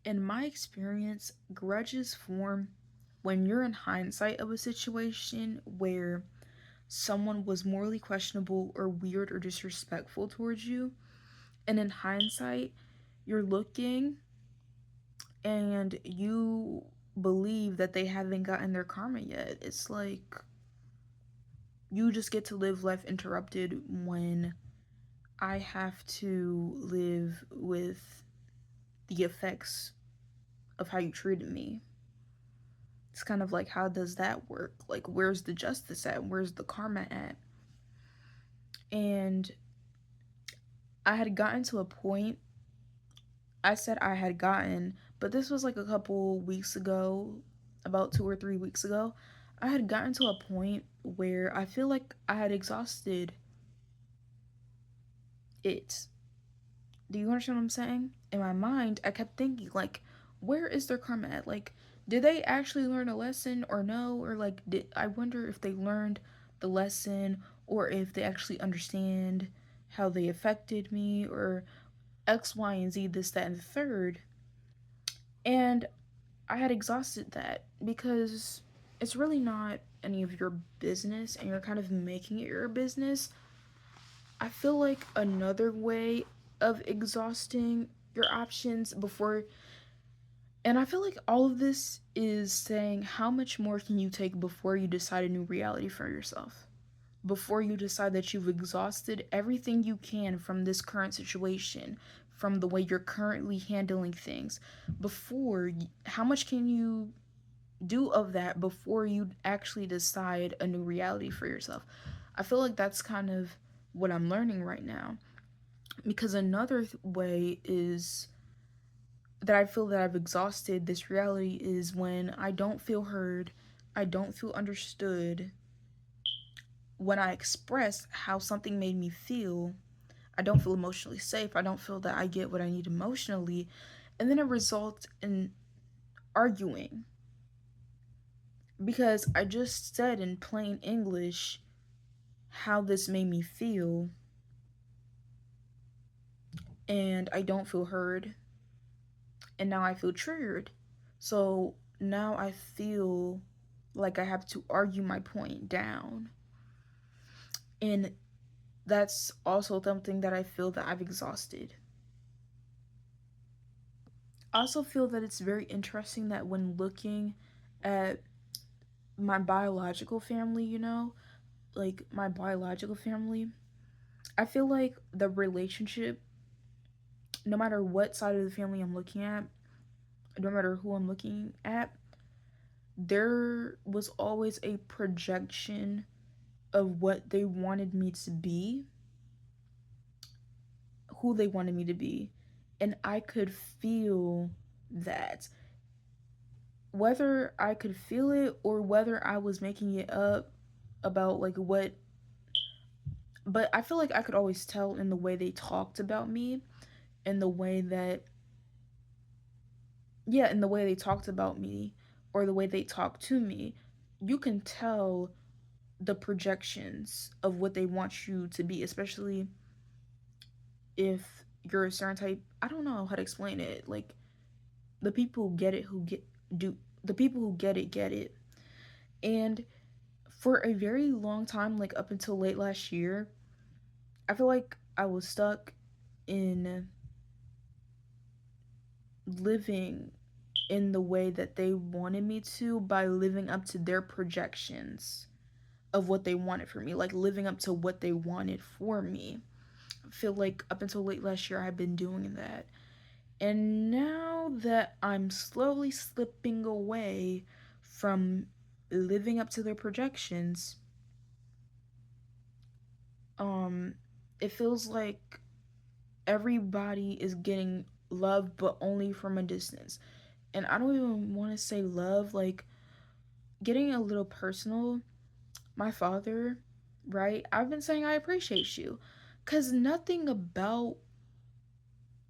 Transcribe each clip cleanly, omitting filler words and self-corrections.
In my experience, grudges form when you're in hindsight of a situation where someone was morally questionable or weird or disrespectful towards you. And in hindsight, you're looking and you believe that they haven't gotten their karma yet. It's like you just get to live life interrupted when I have to live with the effects of how you treated me. It's kind of like, how does that work? Like, where's the justice at? Where's the karma at? And I had gotten to a point, I said I had gotten, but this was like a couple weeks ago, about 2 or 3 weeks ago. I had gotten to a point where I feel like I had exhausted it. Do you understand what I'm saying? In my mind, I kept thinking, like, where is their karma at? Like, did they actually learn a lesson or no? Or, like, I wonder if they learned the lesson or if they actually understand how they affected me or X, Y, and Z, this, that, and the third. And I had exhausted that because it's really not any of your business and you're kind of making it your business. I feel like another way of exhausting your options before, and I feel like all of this is saying how much more can you take before you decide a new reality for yourself? Before you decide that you've exhausted everything you can from this current situation, from the way you're currently handling things, how much can you do of that before you actually decide a new reality for yourself? I feel like that's kind of what I'm learning right now. Because another way is that I feel that I've exhausted this reality is when I don't feel heard, I don't feel understood. When I express how something made me feel, I don't feel emotionally safe. I don't feel that I get what I need emotionally. And then it results in arguing because I just said in plain English how this made me feel, and I don't feel heard. And now I feel triggered. So now I feel like I have to argue my point down. And that's also something that I feel that I've exhausted. I also feel that it's very interesting that when looking at my biological family, like my biological family, I feel like the relationship, no matter what side of the family I'm looking at, no matter who I'm looking at, there was always a projection of what they wanted me to be, who they wanted me to be. And I could feel that. Whether I could feel it or whether I was making it up about like what, but I feel like I could always tell in the way they talked about me, in the way that, yeah, in the way they talked about me or the way they talked to me. You can tell the projections of what they want you to be, especially if you're a certain type. I don't know how to explain it. Like, the people who get it, do the people who get it. And for a very long time, like up until late last year, I feel like I was stuck in living in the way that they wanted me to by living up to their projections of what they wanted for me, like living up to what they wanted for me. I feel like up until late last year, I've been doing that. And now that I'm slowly slipping away from living up to their projections, um, it feels like everybody is getting love, but only from a distance. And I don't even want to say love, like getting a little personal. My father, right? I've been saying I appreciate you, cause nothing about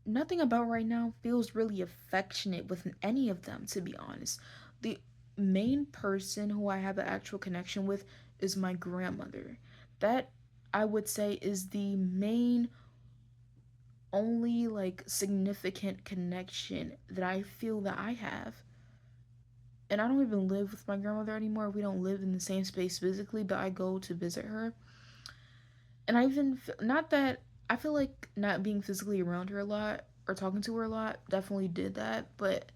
right now feels really affectionate with any of them, to be honest. The main person who I have an actual connection with is my grandmother. That, I would say, is the main only like significant connection that I feel that I have. And I don't even live with my grandmother anymore. We don't live in the same space physically, but I go to visit her. And I even, not that, I feel like not being physically around her a lot or talking to her a lot definitely did that, but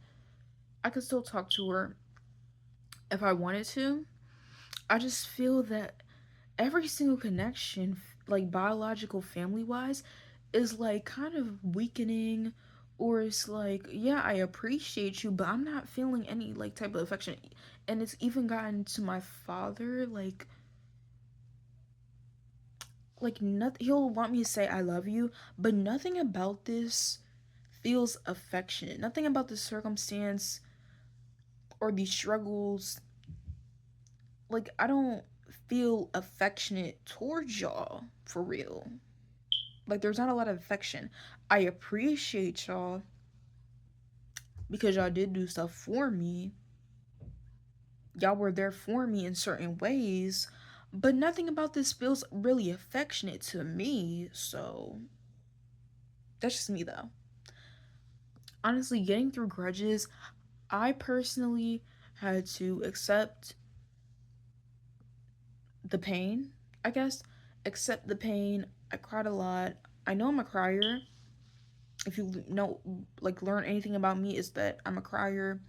I could still talk to her if I wanted to. I just feel that every single connection, like biological family wise, is like kind of weakening, or it's like, yeah, I appreciate you, but I'm not feeling any like type of affection. And it's even gotten to my father, like nothing, he'll want me to say I love you, but nothing about this feels affectionate. Nothing about the circumstance or these struggles, like I don't feel affectionate towards y'all for real. Like there's not a lot of affection. I appreciate y'all because y'all did do stuff for me. Y'all were there for me in certain ways, but nothing about this feels really affectionate to me. So that's just me though. Honestly, getting through grudges, I personally had to accept the pain, I guess. Accept the pain. I cried a lot. I know I'm a crier. If you know, like, learn anything about me, is that I'm a crier.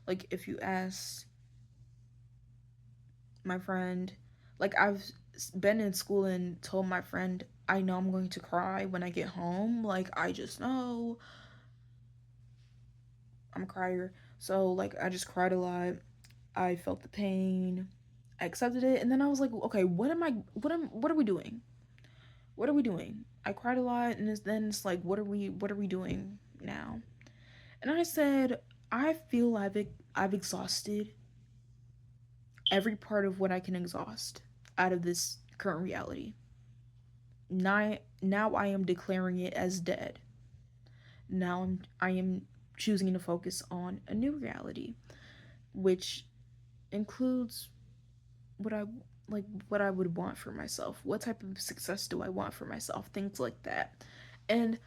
Like, if you ask my friend, like, I've been in school and told my friend, I know I'm going to cry when I get home. Like, I just know I'm a crier. So, like, I just cried a lot. I felt the pain. I accepted it, and then I was like, okay, what are we doing? What are we doing? I cried a lot, and then it's like, what are we doing now? And I said, I feel I've exhausted every part of what I can exhaust out of this current reality. Now I am declaring it as dead. Now I am choosing to focus on a new reality, which includes what I what I would want for myself. What type of success do I want for myself? Things like that. And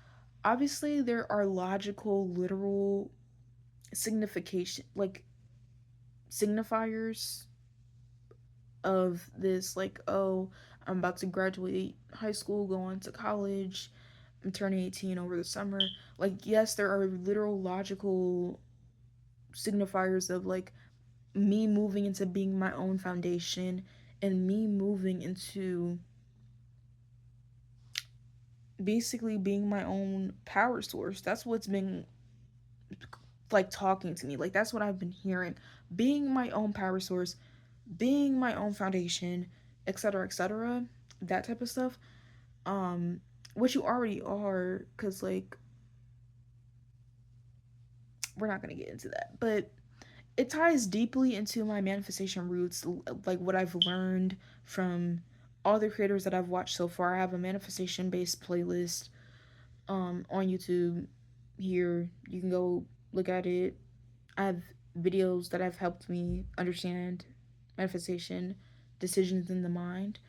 obviously there are logical, literal signification like signifiers of this, like, oh, I'm about to graduate high school, go on to college, I'm turning 18 over the summer. Like, yes, there are literal logical signifiers of like me moving into being my own foundation and me moving into basically being my own power source. That's what's been like talking to me. Like that's what I've been hearing. Being my own power source, being my own foundation, etc., etc., that type of stuff. Which you already are, cuz like we're not going to get into that. But it ties deeply into my manifestation roots, like what I've learned from all the creators that I've watched so far. I have a manifestation based playlist on YouTube here. You can go look at it. I have videos that have helped me understand manifestation, decisions in the mind.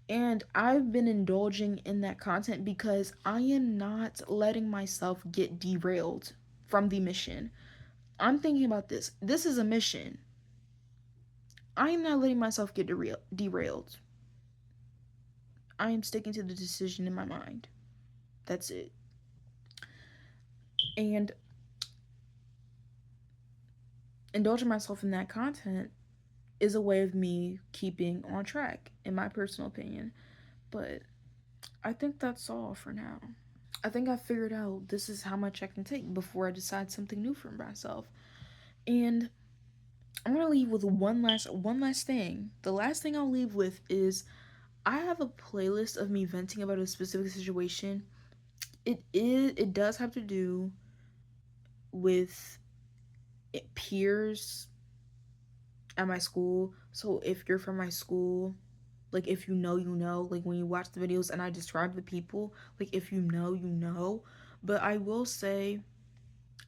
And I've been indulging in that content because I am not letting myself get derailed from the mission. I'm thinking about this. This is a mission. I am not letting myself get derailed. I am sticking to the decision in my mind. That's it. And indulging myself in that content is a way of me keeping on track, in my personal opinion. But I think that's all for now. I think I figured out this is how much I can take before I decide something new for myself. And I'm gonna leave with one last thing. The last thing I'll leave with is I have a playlist of me venting about a specific situation. It does have to do with peers at my school. So if you're from my school, like if you know, you know, like when you watch the videos and I describe the people, like if you know, you know. But I will say,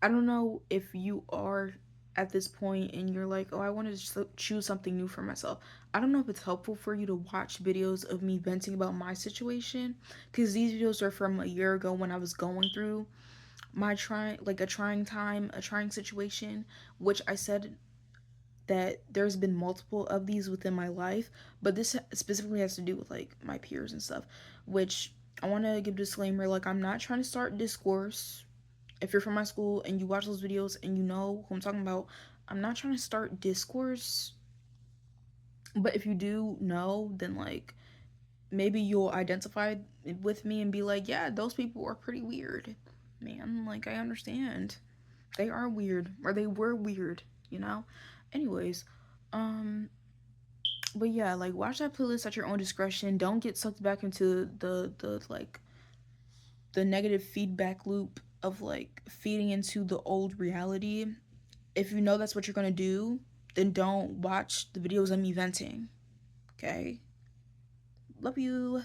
I don't know if you are at this point and you're like, oh, I want to choose something new for myself, I don't know if it's helpful for you to watch videos of me venting about my situation, because these videos are from a year ago when I was going through my a trying time, a trying situation, which I said that there's been multiple of these within my life, but this specifically has to do with like my peers and stuff, which I want to give a disclaimer, like I'm not trying to start discourse. If you're from my school and you watch those videos and you know who I'm talking about, I'm not trying to start discourse, but if you do know, then like maybe you'll identify with me and be like, yeah, those people are pretty weird. Man, like I understand. They are weird, or they were weird, you know? Anyways, um but yeah, like watch that playlist at your own discretion. Don't get sucked back into the like the negative feedback loop of like feeding into the old reality. If you know that's what you're gonna do, then don't watch the videos of me venting. Okay? Love you.